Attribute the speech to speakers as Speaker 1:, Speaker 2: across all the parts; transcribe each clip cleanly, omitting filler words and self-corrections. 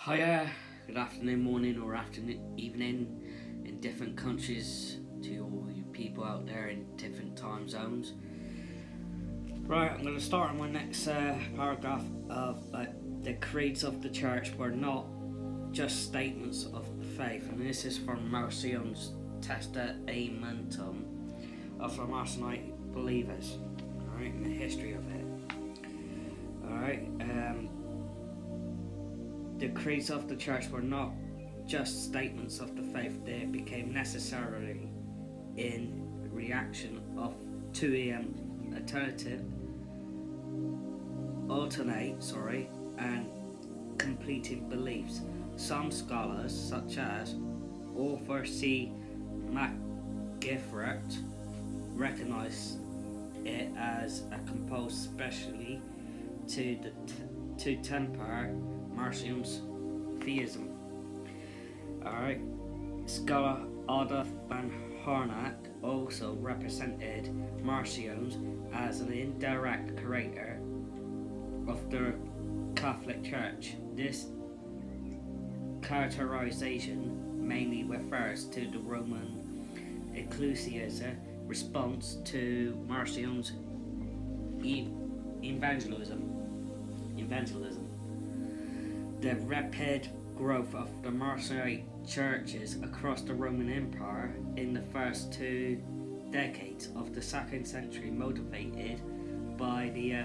Speaker 1: Hiya, good afternoon, morning, or afternoon, evening in different countries to all you people out there in different time zones. Right, I'm going to start on my next paragraph of the creeds of the church were not just statements of the faith, and this is from Maricon's Testamentum of the Maronite believers. Alright, and the history of it. Alright, the creeds of the church were not just statements of the faith, they became necessarily in reaction to alternate and completing beliefs. Some scholars, such as author C. McGiffert, recognize it as a composed specially to temper Maricon's theism. Alright. Scholar Ada van Harnack also represented Marcion as an indirect creator of the Catholic Church. This characterization mainly refers to the Roman Ecclesia's response to Marcion's evangelism. The rapid growth of the Maronite churches across the Roman Empire in the first 2 decades of the 2nd century, motivated by the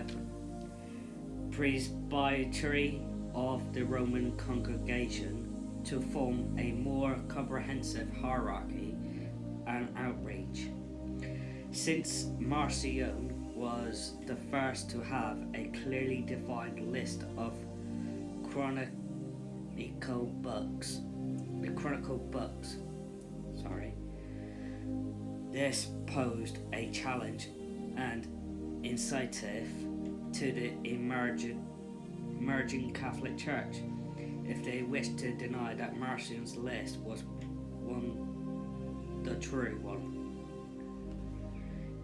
Speaker 1: presbytery of the Roman congregation to form a more comprehensive hierarchy and outreach. Since Marcion was the first to have a clearly defined list of chronicle books, this posed a challenge and incentive to the emerging Catholic Church if they wished to deny that Marcion's list was the true one.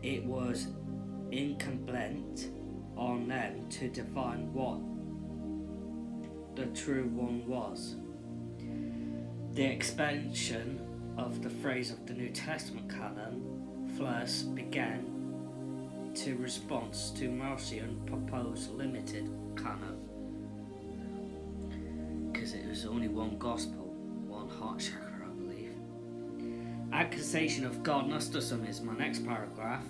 Speaker 1: It was incumbent on them to define what the true one was. The expansion of the phrase of the New Testament canon thus began to response to Marcion proposed limited canon, because it was only one gospel, one heart chakra, I believe. Accusation of God Gnosticism is my next paragraph.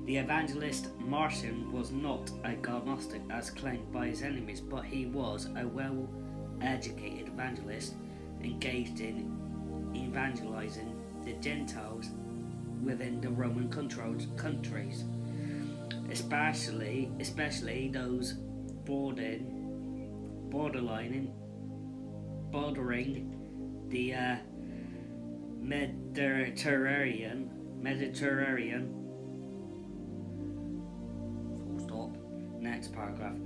Speaker 1: The evangelist Marcion was not a God Gnostic as claimed by his enemies, but he was a well-educated evangelist engaged in evangelizing the Gentiles within the Roman countries, especially those bordering the Mediterranean. Next paragraph.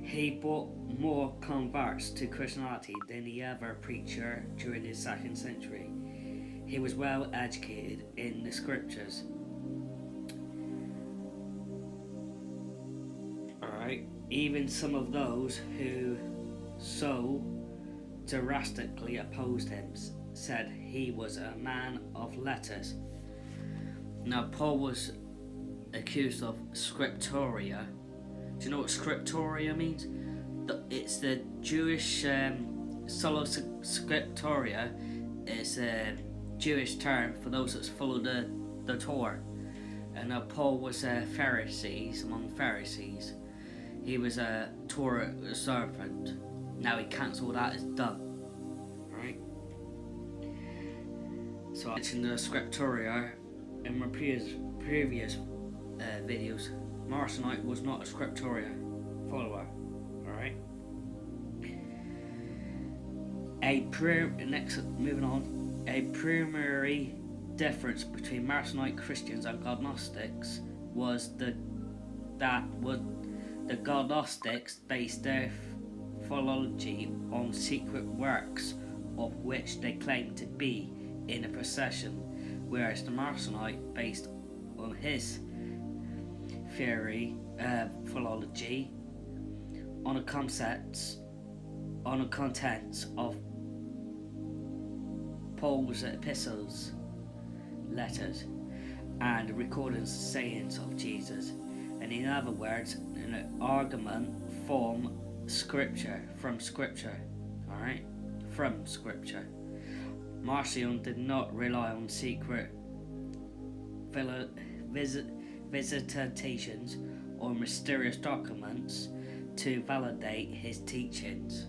Speaker 1: He brought more converts to Christianity than any other preacher during the 2nd century. He was well educated in the scriptures. Alright. Even some of those who so drastically opposed him said he was a man of letters. Now, Paul was accused of scriptoria. Do you know what scriptoria means? It's the Jewish sola scriptoria. It's a Jewish term for those that follow the Torah. And Paul was among Pharisees. He was a Torah servant. Now he cancelled that as done. Right? So I mentioned the scriptoria in my previous videos. Maronite was not a scriptoria follower. Alright. Moving on. A primary difference between Maronite Christians and God Gnostics was that the God Gnostics based their theology on secret works of which they claimed to be in a procession, whereas the Maronite based on his theology on the concepts on the contents of Paul's epistles, letters, and recordings sayings of Jesus, and in other words, an argument from Scripture, alright? From Scripture. Marcion did not rely on secret visitations or mysterious documents to validate his teachings.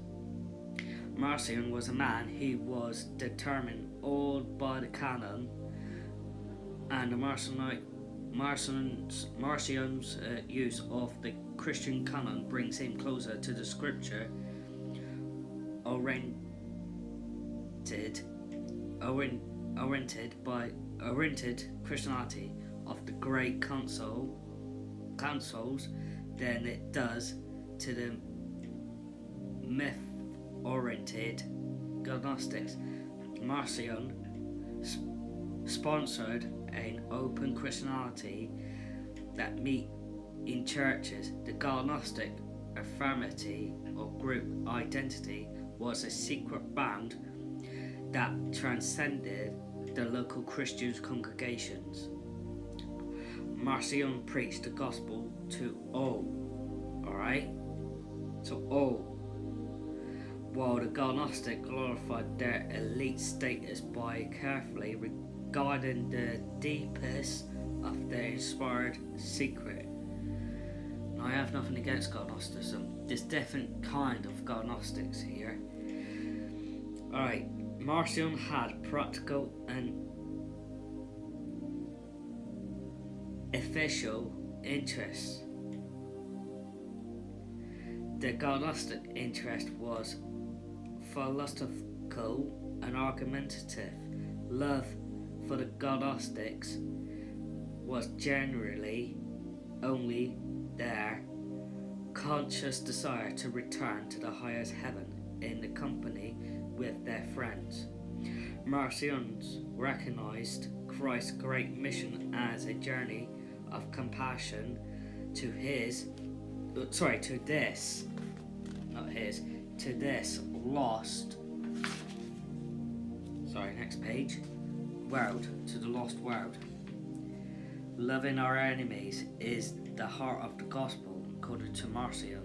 Speaker 1: Marcion was a man who was determined all by the canon, and Marcion's use of the Christian canon brings him closer to the Scripture oriented Christianity of the great councils than it does to the myth-oriented Gnostics. Marcion sponsored an open Christianity that meet in churches. The Gnostic affirmity or group identity was a secret bond that transcended the local Christian congregations. Marcion preached the gospel to all, alright? To all. While the Gnostic glorified their elite status by carefully regarding the deepest of their inspired secret. Now, I have nothing against Gnosticism. There's different kind of Gnostics here. Alright, Marcion had practical and official interests. The Gnostic interest was philosophical and argumentative. Love for the Gnostics was generally only their conscious desire to return to the highest heaven in the company with their friends. Marcions recognized Christ's great mission as a journey of compassion to this lost world, to the lost world. Loving our enemies is the heart of the gospel, according to Marcion.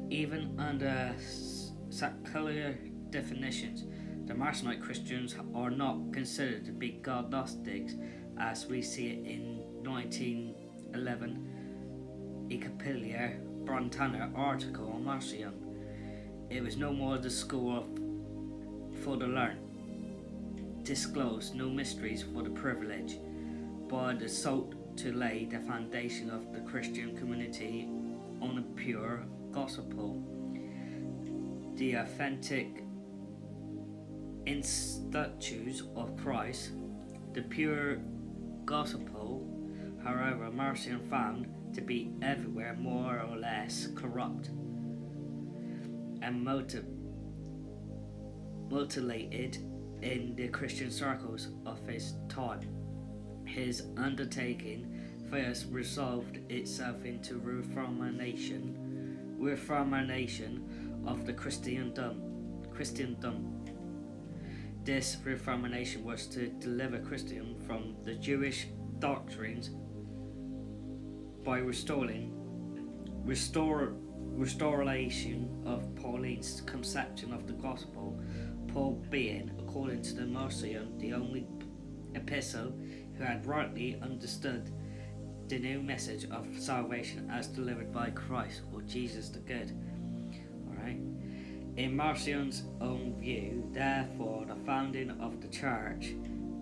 Speaker 1: Even under secular definitions, the Marcionite Christians are not considered to be Gnostics as we see it in 1911 Equipelia Brantana article on Marcion. It was no more the school for the learned, disclosed no mysteries for the privileged, but the sought to lay the foundation of the Christian community on a pure gospel. The authentic institutes of Christ, the pure gospel, however, Marcion found to be everywhere more or less corrupt and mutilated in the Christian circles of his time. His undertaking first resolved itself into reformation of the Christendom. This reformation was to deliver Christendom from the Jewish doctrines by restoration of Pauline's conception of the gospel, Paul being, according to the Marcion, the only epistle who had rightly understood the new message of salvation as delivered by Christ, or Jesus the Good. Alright. In Marcion's own view, therefore, the founding of the church,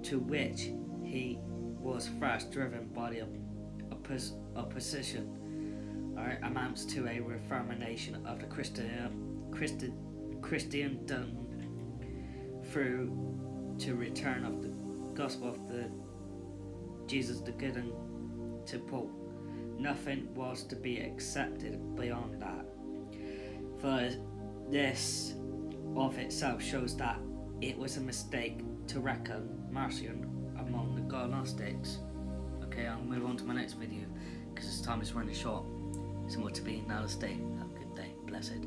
Speaker 1: to which he was first driven by the opposition, amounts to a reformation of the Christendom through to return of the gospel of the Jesus the Good and to Paul. Nothing was to be accepted beyond that. For this of itself shows that it was a mistake to reckon Marcion among the Gnostics. Okay, I'll move on to my next video because this time is running short. Some more to be in another state. Have a good day. Blessed.